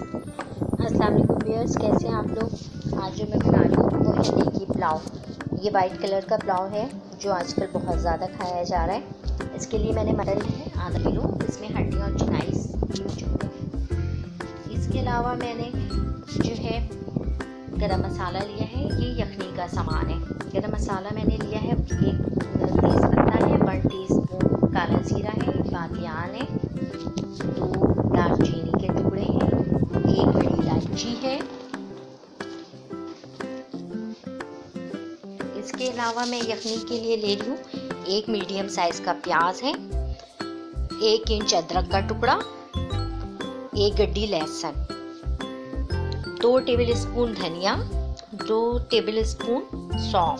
अस्सलाम वालेकुम व्यूअर्स, कैसे हैं आप लोग। आज जो मैं बना रही हूँ वो है देखिए पुलाव। ये वाइट कलर का पुलाव है जो आजकल बहुत ज़्यादा खाया जा रहा है। इसके लिए मैंने मटर ली है आधा किलो, इसमें हड्डियाँ और चिनाई यूज है। इसके अलावा मैंने जो है गरम मसाला लिया है, ये यखनी का सामान है। गरम मसाला मैंने लिया है, एक तेज़ पत्ता है, 1 टीस्पून काला जीरा है, बादियान है, 2 दालचीनी के टुकड़े हैं, 1 बड़ी इलायची है। इसके अलावा मैं यखनी के लिए ले रही हूँ 1 मीडियम साइज़ का प्याज है, 1 इंच अदरक का टुकड़ा, 1 गड्डी लहसुन, 2 टेबल स्पून धनिया, 2 टेबल स्पून सौंफ।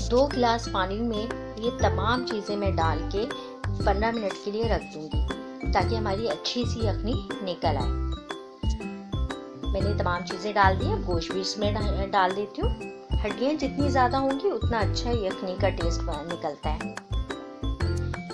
2 गिलास पानी में ये तमाम चीज़ें मैं डाल के 15 मिनट के लिए रख दूँगी ताकि हमारी अच्छी सी यखनी निकल आए। मैंने तमाम चीज़ें डाल दी, अब गोश्त भी इसमें डाल देती हूँ। हड्डियाँ जितनी ज़्यादा होंगी उतना अच्छा यखनी का टेस्ट निकलता है।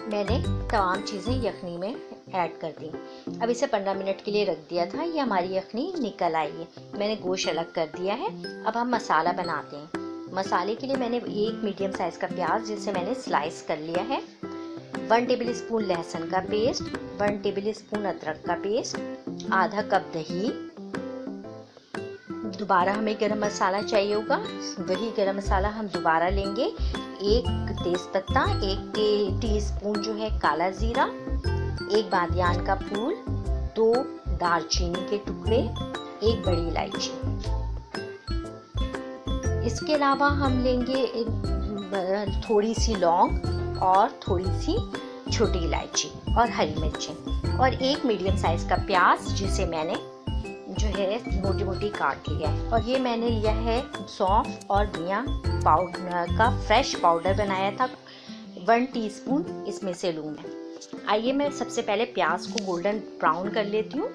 मैंने तमाम चीज़ें यखनी में ऐड कर दी। अब इसे 15 मिनट के लिए रख दिया था, ये हमारी यखनी निकल आई है। मैंने गोश्त अलग कर दिया है। अब हम मसाला बनाते हैं। मसाले के लिए मैंने 1 मीडियम साइज़ का प्याज जिसे मैंने स्लाइस कर लिया है, 1 टेबल स्पून लहसुन का पेस्ट, 1 टेबल स्पून अदरक का पेस्ट, आधा कप दही। दोबारा हमें गरम मसाला चाहिए होगा, वही गरम मसाला हम दोबारा लेंगे। 1 तेज़पत्ता, 1 टीस्पून जो है काला जीरा, 1 बादियान का फूल, 2 दालचीनी के टुकड़े, 1 बड़ी इलायची। इसके अलावा हम लेंगे थोड़ी सी लौंग और थोड़ी सी छोटी इलायची और हरी मिर्चें और 1 मीडियम साइज़ का प्याज जिसे मैंने जो है मोटी मोटी काट लिया है। और ये मैंने लिया है सौंफ और धनिया पाउडर का फ्रेश पाउडर बनाया था, 1 टीस्पून इसमें से लूँगी। आइए मैं सबसे पहले प्याज को गोल्डन ब्राउन कर लेती हूँ।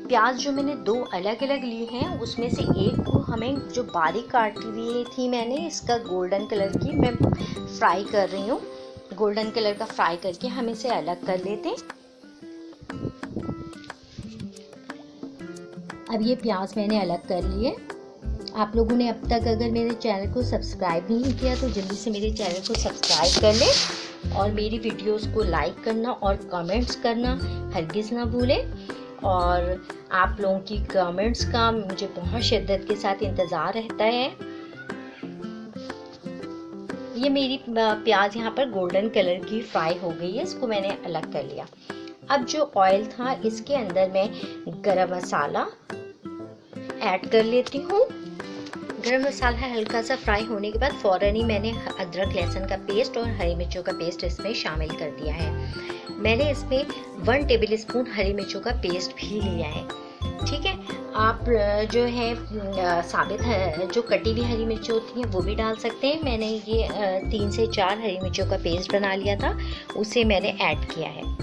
प्याज जो मैंने 2 अलग अलग लिए हैं उसमें से एक को हमें जो बारीक काटी हुई थी मैंने, इसका गोल्डन कलर की मैं फ्राई कर रही हूँ। गोल्डन कलर का फ्राई करके हम इसे अलग कर लेते हैं। अब ये प्याज मैंने अलग कर लिए। आप लोगों ने अब तक अगर मेरे चैनल को सब्सक्राइब नहीं किया तो जल्दी से मेरे चैनल को सब्सक्राइब कर लें और मेरी वीडियोस को लाइक करना और कमेंट्स करना हरगिज़ ना भूलें। और आप लोगों की कमेंट्स का मुझे बहुत शिद्दत के साथ इंतज़ार रहता है। ये मेरी प्याज यहाँ पर गोल्डन कलर की फ्राई हो गई है, इसको मैंने अलग कर लिया। अब जो ऑयल था इसके अंदर मैं गरम मसाला ऐड कर लेती हूँ। गरम मसाला हल्का सा फ्राई होने के बाद फ़ौरन ही मैंने अदरक लहसुन का पेस्ट और हरी मिर्चों का पेस्ट इसमें शामिल कर दिया है। मैंने इसमें 1 टेबल स्पून हरी मिर्चों का पेस्ट भी लिया है। ठीक है, आप जो है साबित है जो कटी हुई हरी मिर्च होती हैं वो भी डाल सकते हैं। मैंने ये 3 से 4 हरी मिर्चों का पेस्ट बना लिया था, उसे मैंने ऐड किया है।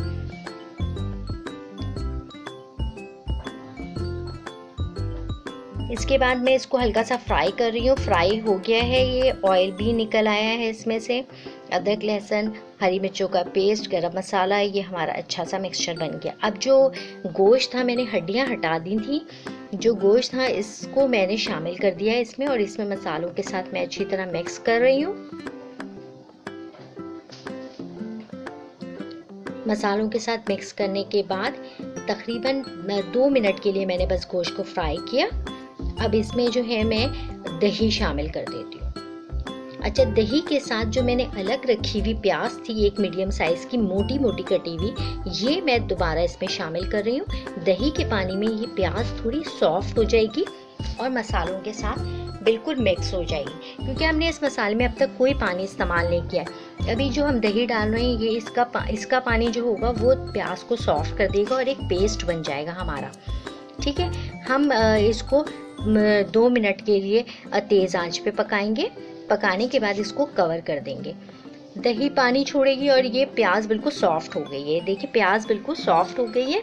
इसके बाद मैं इसको हल्का सा फ्राई कर रही हूँ। फ्राई हो गया है, ये ऑयल भी निकल आया है इसमें से। अदरक लहसुन हरी मिर्चों का पेस्ट गरम मसाला, ये हमारा अच्छा सा मिक्सचर बन गया। अब जो गोश्त था मैंने हड्डियाँ हटा दी थी, जो गोश्त था इसको मैंने शामिल कर दिया है इसमें और इसमें मसालों के साथ मैं अच्छी तरह मिक्स कर रही हूँ। मसालों के साथ मिक्स करने के बाद तकरीबन 2 मिनट के लिए मैंने बस गोश्त को फ्राई किया। अब इसमें जो है मैं दही शामिल कर देती हूँ। अच्छा, दही के साथ जो मैंने अलग रखी हुई प्याज थी 1 मीडियम साइज़ की मोटी मोटी कटी हुई, ये मैं दोबारा इसमें शामिल कर रही हूँ। दही के पानी में ये प्याज थोड़ी सॉफ्ट हो जाएगी और मसालों के साथ बिल्कुल मिक्स हो जाएगी, क्योंकि हमने इस मसाले में अब तक कोई पानी इस्तेमाल नहीं किया है। अभी जो हम दही डाल रहे हैं ये इसका पानी जो होगा वो प्याज को सॉफ्ट कर देगा और एक पेस्ट बन जाएगा हमारा। ठीक है, हम इसको 2 मिनट के लिए तेज़ आंच पे पकाएंगे। पकाने के बाद इसको कवर कर देंगे। दही पानी छोड़ेगी और ये प्याज बिल्कुल सॉफ्ट हो गई है। देखिए प्याज बिल्कुल सॉफ्ट हो गई है।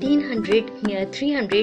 300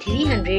300